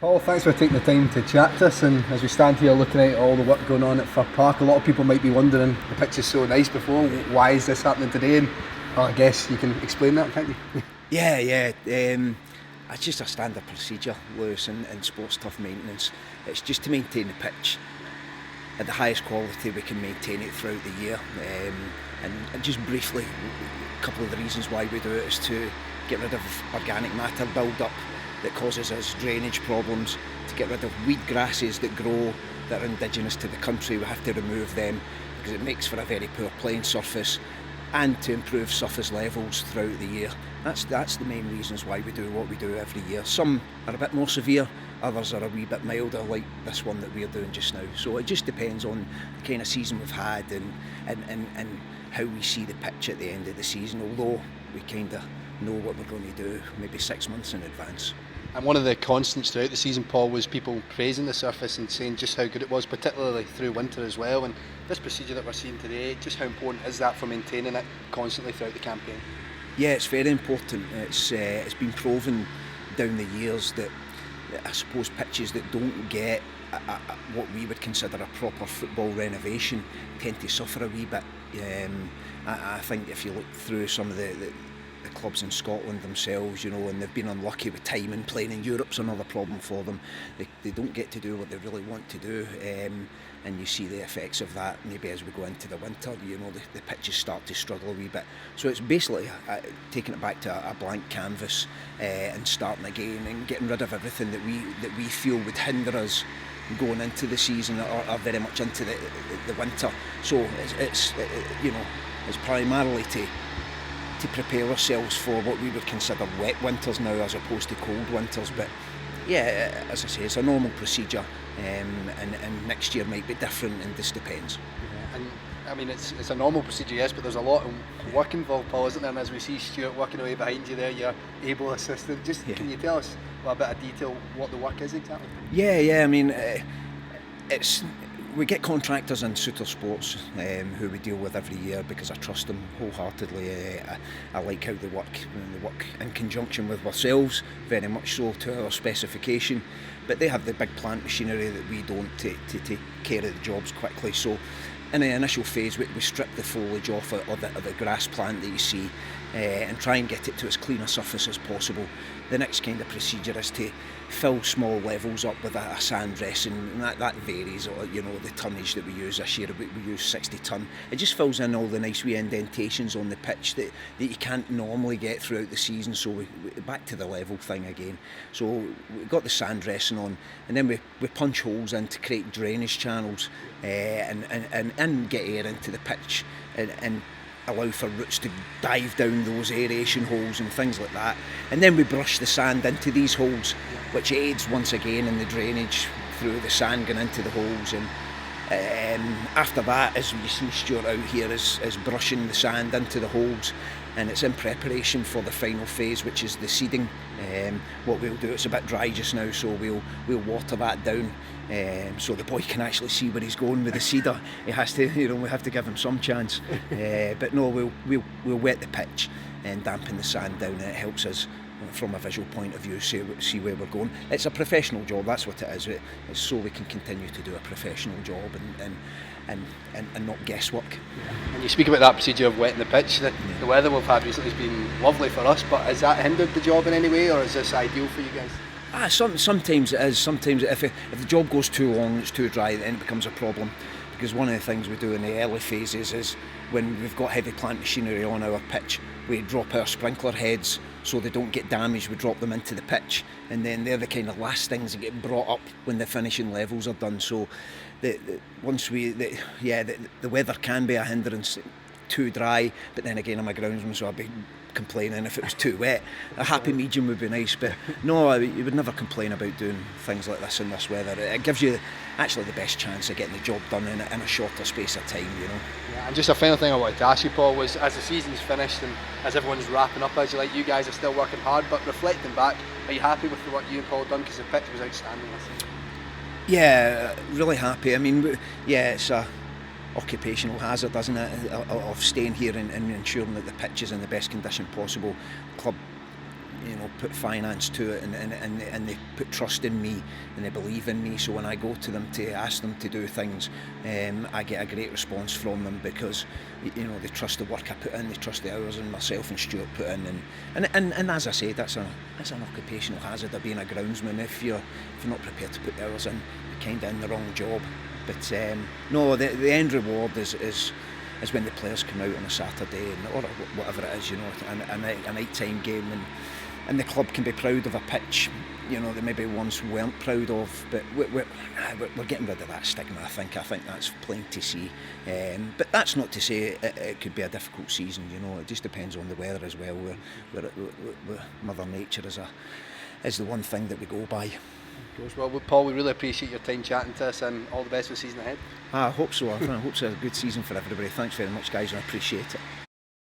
Paul, thanks for taking the time to chat to us, and as we stand here looking at all the work going on at Fir Park, a lot of people might be wondering, the pitch is so nice before, why is this happening today? And well, I guess you can explain that, can't you? Yeah. It's just a standard procedure, Lewis, in sports tough maintenance. It's just to maintain the pitch at the highest quality we can maintain it throughout the year. And just briefly, a couple of the reasons why we do it is to get rid of organic matter build-up that causes us drainage problems, to get rid of weed grasses that grow that are indigenous to the country. We have to remove them because it makes for a very poor playing surface, and to improve surface levels throughout the year. That's the main reasons why we do what we do every year. Some are a bit more severe, others are a wee bit milder, like this one that we're doing just now. So it just depends on the kind of season we've had and how we see the pitch at the end of the season, although we kind of know what we're going to do maybe 6 months in advance. And one of the constants throughout the season, Paul, was people praising the surface and saying just how good it was, particularly through winter as well. And this procedure that we're seeing today, just how important is that for maintaining it constantly throughout the campaign? Yeah, it's very important. It's been proven down the years that I suppose pitches that don't get what we would consider a proper football renovation tend to suffer a wee bit. I think if you look through some of the clubs in Scotland themselves, and they've been unlucky with timing. Playing in Europe's another problem for them. They don't get to do what they really want to do, and you see the effects of that maybe as we go into the winter. The pitches start to struggle a wee bit. So it's basically taking it back to a blank canvas and starting again and getting rid of everything that we feel would hinder us going into the season or very much into the winter. So it's primarily to prepare ourselves for what we would consider wet winters now as opposed to cold winters. But yeah, as I say, it's a normal procedure, and next year might be different, and this depends. Yeah, and I mean it's a normal procedure, yes, but there's a lot of work involved, Paul, isn't there? And as we see Stuart working away behind you there, your able assistant, Can you tell us a bit of detail what the work is exactly? Yeah, I mean we get contractors in Suter Sports who we deal with every year because I trust them wholeheartedly. I like how they work, and they work in conjunction with ourselves, very much so to our specification. But they have the big plant machinery that we don't, to take care of the jobs quickly. So in the initial phase, we strip the foliage off of the grass plant that you see and try and get it to as clean a surface as possible. The next kind of procedure is to fill small levels up with a sand dressing, and that varies. The tonnage that we use this year, we use 60 tonne. It just fills in all the nice wee indentations on the pitch that you can't normally get throughout the season. So we back to the level thing again. So we've got the sand dressing on, and then we punch holes in to create drainage channels and get air into the pitch and allow for roots to dive down those aeration holes and things like that. And then we brush the sand into these holes, which aids once again in the drainage through the sand going into the holes. And after that, as you see Stuart out here, is brushing the sand into the holes, and it's in preparation for the final phase, which is the seeding. What we'll do, it's a bit dry just now, so we'll water that down so the boy can actually see where he's going with the seeder. He has to, we have to give him some chance. But no, we'll wet the pitch and dampen the sand down, and it helps us from a visual point of view see where we're going. It's a professional job, that's what it is. It's so we can continue to do a professional job and not guesswork. Yeah. And you speak about that procedure of wetting the pitch. The weather we've had recently has been lovely for us, but has that hindered the job in any way, or is this ideal for you guys? Sometimes it is. Sometimes if the job goes too long, it's too dry, then it becomes a problem. Because one of the things we do in the early phases is when we've got heavy plant machinery on our pitch, we drop our sprinkler heads so they don't get damaged. We drop them into the pitch, and then they're the kind of last things that get brought up when the finishing levels are done. So the weather can be a hindrance. Too dry, but then again I'm a groundsman, so I'd be complaining if it was too wet. A happy medium would be nice, but no, you would never complain about doing things like this in this weather. It gives you actually the best chance of getting the job done in a shorter space of time, Yeah, and just a final thing I wanted to ask you, Paul, was as the season's finished and as everyone's wrapping up, as you guys are still working hard, but reflecting back, are you happy with the work you and Paul done? Because the pitch was outstanding this season. Yeah, really happy. I mean, it's a occupational hazard, isn't it, of staying here and ensuring that the pitch is in the best condition possible. The club put finance to it, and they put trust in me, and they believe in me. So when I go to them to ask them to do things, I get a great response from them, because they trust the work I put in, they trust the hours and myself and Stuart put in, and as I say, that's an occupational hazard of being a groundsman. If you're not prepared to put the hours in, you're kind of in the wrong job. But no, the end reward is when the players come out on a Saturday or whatever it is, a night-time game, and the club can be proud of a pitch, that maybe once weren't proud of. But we're getting rid of that stigma. I think that's plain to see. But that's not to say it could be a difficult season. It just depends on the weather as well. We're Mother Nature is the one thing that we go by. Well, Paul, we really appreciate your time chatting to us, and all the best for the season ahead. I hope so. I hope it's a good season for everybody. Thanks very much, guys, and I appreciate it.